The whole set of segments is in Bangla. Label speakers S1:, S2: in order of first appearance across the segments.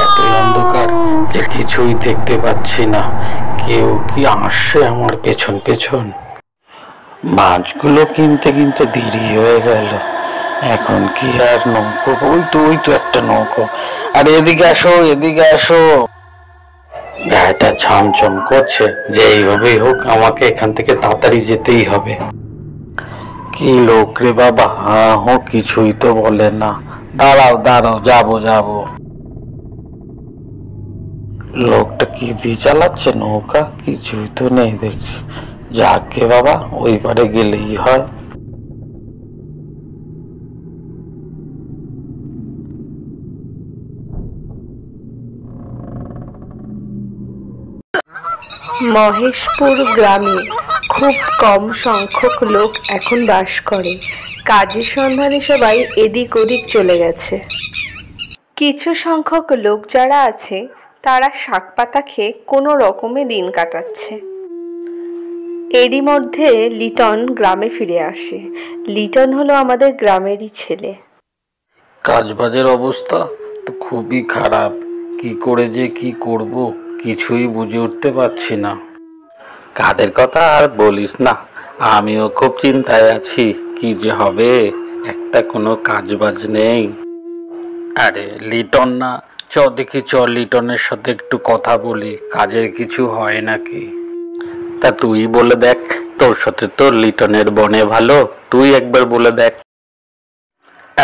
S1: এতই অন্ধকার যে কিছুই দেখতে পাচ্ছি না। কেউ কি আসছে আমার পেছন পেছন? মাছগুলো কিনতে কিনতে দেরি হয়ে গেল। এখন কি আর নৌকো? ওই তো একটা নৌকো। আর এদিকে আসো, এদিকে আসো। গায়েটা ছমছম করছে, যেইভাবেই হোক আমাকে এখান থেকে তাড়াতাড়ি যেতেই হবে। কি লোক রে বাবা, হোক কিছুই তো বলে না। দাঁড়াও দাঁড়াও, যাবো যাবো। লোকটা কি দিয়ে চালাচ্ছে নৌকা? কিছুই তো নেই দেখি। যাকে বাবা, ওই পারে গেলেই হয়।
S2: মহেশপুর গ্রামে খুব কম সংখ্যক লোক এখন বাস করে। কাজের সন্ধানে সবাই এদিক ওদিক চলে গেছে। কিছু সংখ্যক লোক যারা আছে তারা শাক পাতা খেয়ে কোনো রকমে দিন কাটাচ্ছে। এরই মধ্যে লিটন গ্রামে ফিরে আসে। লিটন হলো আমাদের গ্রামেরই ছেলে।
S1: কাজবাজের অবস্থা তো খুবই খারাপ। কি করে যে কি করব কিছুই বুঝে উঠতে পারছি না। কাদের কথা আর বলিস না, আমিও খুব চিন্তায় আছি। কি যে হবে, একটা কোনো কাজবাজ নেই। আরে লিটন না, চ দেখি, চ লিটনের সাথে একটু কথা বলি, কাজের কিছু হয় নাকি। তা তুই বলে দেখ, তোর সাথে তো লিটনের বনে ভালো, তুই একবার বলে দেখ।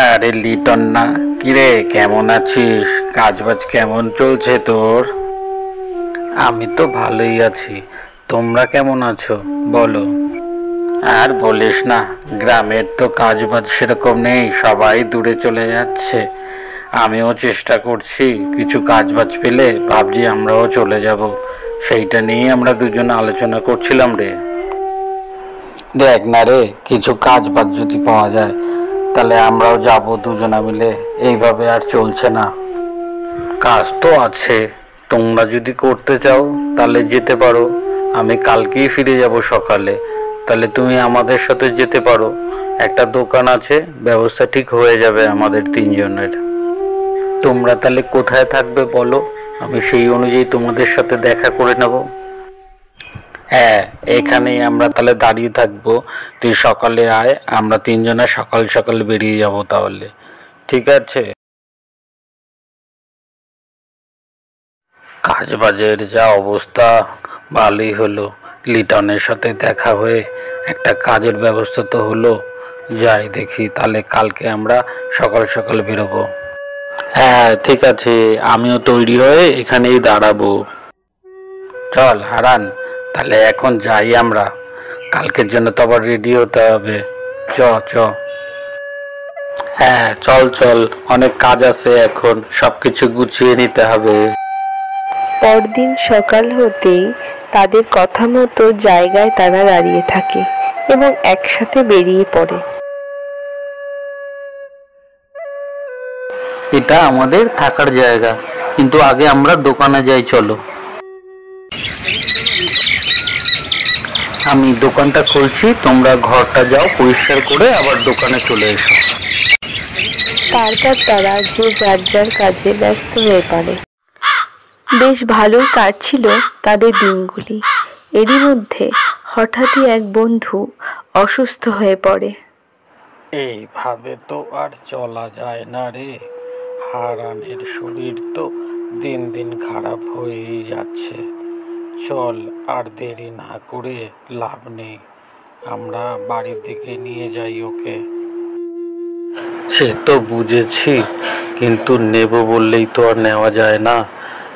S1: আরে লিটন না, কিরে কেমন আছিস? কাজবাজ কেমন চলছে তোর? আমি তো ভালোই আছি, তোমরা কেমন আছো বলো। আর বলিস না, গ্রামের তো কাজবাজ সেরকম নেই, সবাই দূরে চলে যাচ্ছে। আমিও চেষ্টা করছি, কিছু কাজবাজ পেলে ভাবছি আমরাও চলে যাব। সেইটা নিয়ে আমরা দুজনে আলোচনা করছিলাম রে। দেখ না রে, কিছু কাজবাজ যদি পাওয়া যায় তাহলে আমরাও যাব দুজনা মিলে। এইভাবে আর চলছে না। কাজ তো আছে, তোমরা যদি করতে চাও তাহলে যেতে পারো। আমি কালকেই ফিরে যাব সকালে, তাহলে তুমি আমাদের সাথে যেতে পারো। একটা দোকান আছে, ব্যবস্থা ঠিক হয়ে যাবে আমাদের তিনজনের। তোমরা তাহলে কোথায় থাকবে বলো, আমি সেই অনুযায়ী তোমাদের সাথে দেখা করে নেব। হ্যাঁ, এখানেই আমরা তাহলে দাঁড়িয়ে থাকবো। তুই সকালে আয়, আমরা তিনজনে সকাল সকাল বেরিয়ে যাব তাহলে। ঠিক আছে? কাজবাজের যা অবস্থা, ভালোই হলো লিটনের সাথে দেখা হয়ে একটা কাজের ব্যবস্থা তো হলো। যাই দেখি, তাহলে কালকে আমরা সকাল সকাল বেরোবো। হ্যাঁ ঠিক আছে, আমিও তৈরি হয়ে এখানেই দাঁড়াবো। চল হারান, তাহলে এখন যাই আমরা। কালকের জন্য তো আবার রেডি হতে হবে। চ চ। হ্যাঁ চল চল, অনেক কাজ আছে, এখন সবকিছু গুছিয়ে নিতে হবে।
S2: পরদিন সকাল হতেই তাদের কথা মতো জায়গায় তারা দাঁড়িয়ে থাকে এবং একসাথে বেরিয়ে পড়ে।
S1: এটা আমাদের থাকার জায়গা, কিন্তু আগে আমরা দোকানে যাই, চলো। আমি দোকানটা খুলছি, তোমরা ঘরটা যাও পরিষ্কার করে, আবার দোকানে চলে এসো।
S2: তারপর তারা যে যার যার কাজে ব্যস্ত হয়ে পড়ে। বেশ ভালোই কাটছিল তাদের দিনগুলি। এরই মধ্যে হঠাৎই এক বন্ধু অসুস্থ হয়ে পড়ে।
S1: এইভাবে তো আর চলা যায় না রে, হারানের শরীর তো দিন দিন খারাপ হয়েই যাচ্ছে। চল, আর দেরি না করে লাভ নেই, আমরা বাড়ির দিকে নিয়ে যাই ওকে। সে তো বুঝেছি, কিন্তু নেব বললেই তো আর নেওয়া যায় না।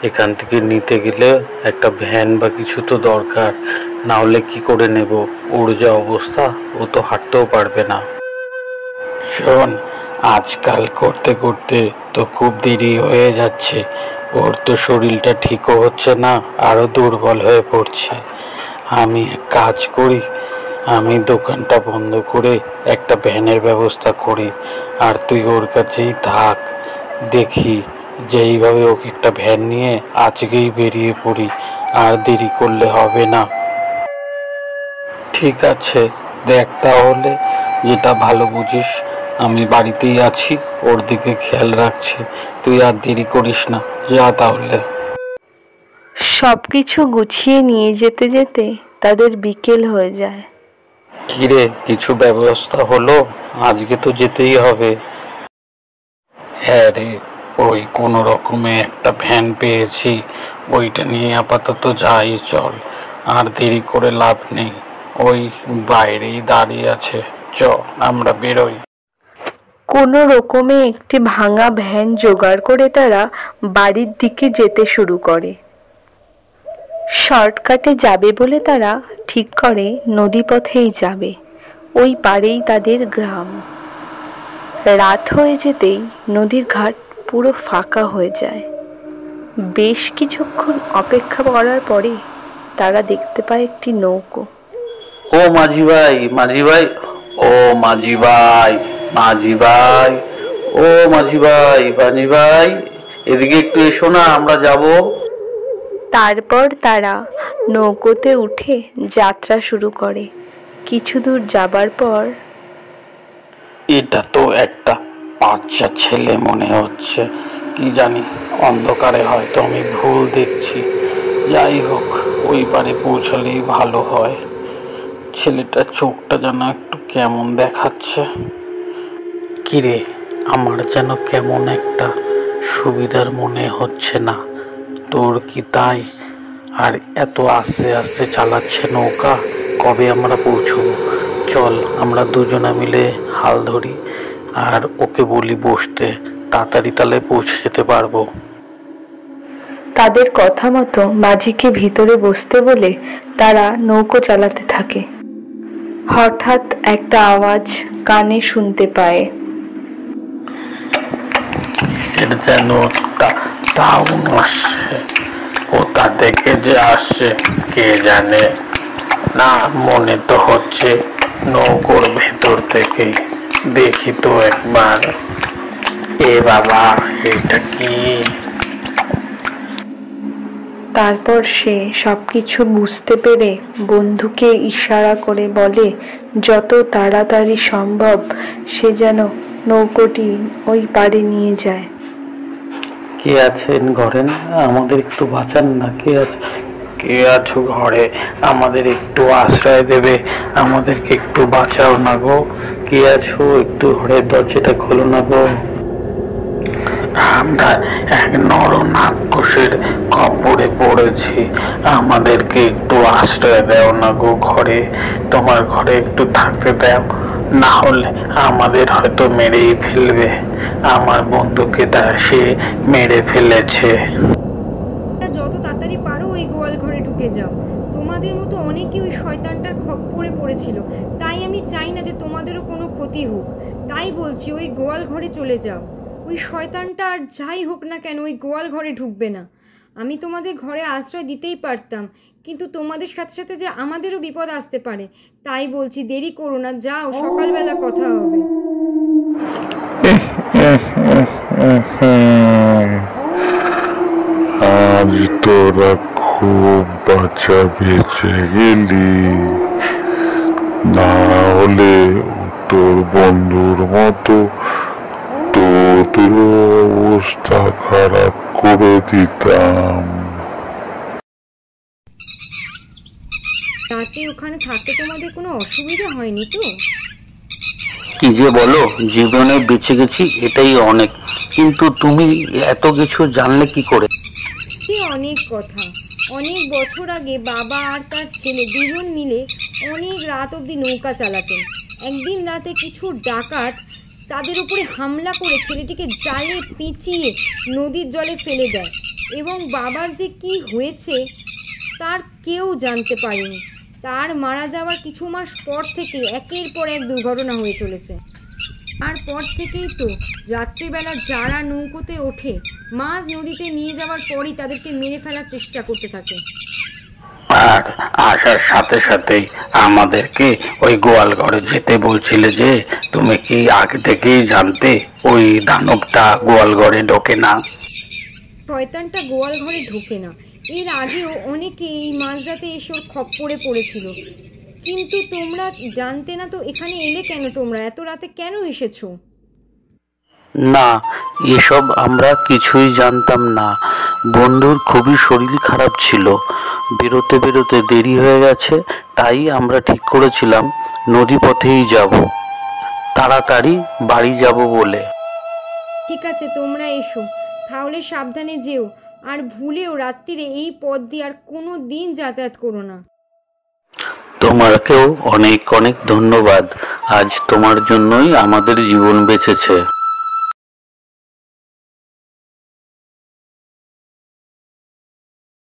S1: এখান থেকে নিতে গেলে একটা ভ্যান বা কিছু তো দরকার, না হলে কি করে নেব? ওর যা অবস্থা, ও তো হাঁটতেও পারবে না। শোন, আজকাল করতে করতে তো খুব দেরি হয়ে যাচ্ছে, ওর তো শরীরটা ঠিকও হচ্ছে না, আরো দুর্বল হয়ে পড়ছে। আমি এক কাজ করি, আমি দোকানটা বন্ধ করে একটা ভ্যানের ব্যবস্থা করি, আর তুই ওর কাছেই থাক। দেখি যেইভাবে ওকে একটা ভ্যান নিয়ে আজকেই বেরিয়ে পড়ি, আর দেরি করলে হবে না। ঠিক আছে, দেখ তাহলে যেটা ভালো বুঝিস আমি বাড়িতেই আছি, ওর দিকে খেয়াল রাখছি। তুই আর দেরি করিস না, যা তাহলে।
S2: সবকিছু গুছিয়ে নিয়ে যেতে যেতে তাদের বিকেল হয়ে যায়।
S1: কিরে, কিছু ব্যবস্থা হলো? আজকে তো যেতেই হবে। হ্যাঁ রে, ওই কোনো রকমে একটা ভ্যান পেয়েছি, ওইটা নিয়ে আপাতত যাই, চল। আর দেরি করে লাভ নেই, ওই বাইরেই দাঁড়িয়ে আছে, চ আমরা বেরোই।
S2: কোনো রকমে একটি ভাঙা ভ্যান জোগাড় করে তারা বাড়ির দিকে যেতে শুরু করে। শর্টকাটে যাবে বলে তারা ঠিক করে নদীপথেই যাবে, ওই পাড়েই তাদের গ্রাম। রাত হয়ে যেতেই নদীর ঘাট পুরো ফাঁকা হয়ে যায়। বেশ কিছুক্ষণ অপেক্ষা করার পরে তারা দেখতে পায় একটি নৌকো।
S1: ও মাঝি ভাই, মাঝি ভাই, ও মাঝি ভাই, মাঝি ভাই, ও মাঝি ভাই, মাঝি ভাই, এদিকে একটু এসো না, আমরা যাব।
S2: তারপর তারা নৌকোতে উঠে যাত্রা শুরু করে। কিছু দূর যাবার পর,
S1: এটা তো একটা বাচ্চা ছেলে মনে হচ্ছে, কি জানি, অন্ধকারে হয়তো আমি ভুল দেখছি। যাই হোক, ওই পারে পৌঁছালেই ভালো হয়। ছেলেটার চোখটা যেন একটু কেমন দেখাচ্ছে। কিরে, আমার যেন কেমন একটা সুবিধার মনে হচ্ছে না, তোর কি তাই? আর এত আস্তে আস্তে চালাচ্ছে নৌকা, কবে আমরা পৌঁছবো? চল আমরা দুজনে মিলে হাল ধরি আর ওকে বলি বসতে, তাড়াতাড়ি তাহলে পৌঁছে যেতে পারবো।
S2: তাদের কথা মতো মাঝিকে ভিতরে বসতে বলে তারা নৌকো চালাতে থাকে। হঠাৎ একটা আওয়াজ কানে শুনতে পায়।
S1: সেটা যেন একটা দারুণ আসছে, কোথা থেকে যে আসছে কে জানে। না, মনে তো হচ্ছে নৌকোর ভেতর থেকে। দেখি তো একবার। এ বাবা, এটা কি?
S2: তারপর সে সবকিছু বুঝতে পেরে বন্ধুকে ইশারা করে বলে যত তাড়াতাড়ি সম্ভব সে যেন নৌকোটি ওই পাড়ে নিয়ে যায়।
S1: কে আছেন ঘরে? না, আমাদের একটু বাঁচান না। কে আছে? কে আছো ঘরে? আমাদের একটু আশ্রয় দেবে, আমাদেরকে একটু বাঁচাও না গো। কে আছো? একটু ঘরের দরজাটা খোলো না গো। আমরা এক নরনাক্ষসের খপ্পরে পড়েছি, আমাদেরকে একটু আশ্রয় দাও না গো ঘরে। তোমার ঘরে একটু থাকতে দাও, না হলে আমাদের হয়তো মেরেই ফেলবে। আমার বন্ধুকে তা সে মেরে ফেলেছে।
S3: যত তাড়াতাড়ি পারো ওই গোয়াল ঘরে ঢুকে যাও। তোমাদের মতো অনেকে ওই শয়তানটার খপ্পরে পড়েছিল, তাই আমি চাই না যে তোমাদেরও কোনো ক্ষতি হোক। তাই বলছি ওই গোয়াল ঘরে চলে যাও। ওই শয়তানটা আর যাই হোক না কেন ওই গোয়াল ঘরে ঢুকবে না। আমি তোমাদের ঘরে আশ্রয় দিতেই পারতাম, কিন্তু তোমাদের সাথে সাথে যে আমাদেরও বিপদ আসতে পারে। তাই বলছি দেরি করো না, যাও, সকালবেলা কথা হবে।
S4: আজ তোরা খুব বাচ্চা বেঁচে গেলি, না হলে তোর বন্ধুর মতো তোদের অবস্থা খারাপ করে দিতাম।
S3: রাতে ওখানে থাকতে তোমাদের কোনো অসুবিধা হয়নি তো?
S1: কি যে বলো, জীবনে বেঁচে গেছি এটাই অনেক। কিন্তু তুমি এত কিছু জানলে কি করে?
S3: সে অনেক কথা। অনেক বছর আগে বাবা আর তার ছেলে দুজন মিলে অনেক রাত অবধি নৌকা চালাতেন। একদিন রাতে কিছু ডাকাত তাদের উপরে হামলা করে ছেলেটিকে জালে পেঁচিয়ে নদীর জলে ফেলে দেয়, এবং বাবার যে কি হয়েছে তার কেউ জানতে পারেনি। তার মারা যাওয়ার কিছু মাস পর থেকে একের পর এক দুর্ঘটনা হয়ে চলেছে। তারপর থেকেই তো রাত্রিবেলা যারা নৌকোতে ওঠে মাছ নদীতে নিয়ে যাওয়ার পরই তাদেরকে মেরে ফেলার চেষ্টা করতে থাকে।
S1: আর আসার সাথে সাথেই আমাদেরকে ওই গোয়াল ঘরে যেতে বলছিলে যে, তুমি কি আগে থেকেই জানতে ওই দানবটা গোয়াল ঘরে ঢোকে না?
S3: শয়তানটা গোয়াল ঘরে ঢোকে না। এর আগেও অনেকে এই মাঝরাতে এসে ওর খপ্পরে পড়েছিল। কিন্তু তোমরা জানতে না তো এখানে এলে কেন? তোমরা এত রাতে কেন এসেছো?
S1: না, এসব আমরা কিছুই জানতাম না। বন্ধুর খুবই শরীর খারাপ ছিল, বেরোতে বেরোতে দেরি হয়ে গেছে, তাই আমরা ঠিক করেছিলাম নদী পথেই যাব, তাড়াতাড়ি বাড়ি যাব বলে।
S3: ঠিক আছে, তোমরা এসো, তাহলে সাবধানে যেও, আর ভুলেও রাত্রিরে এই পথ দিয়ে আর কোনো দিন যাতায়াত করো না।
S1: তোমাকেও অনেক অনেক ধন্যবাদ, আজ তোমার জন্যই আমাদের জীবন বেঁচেছে।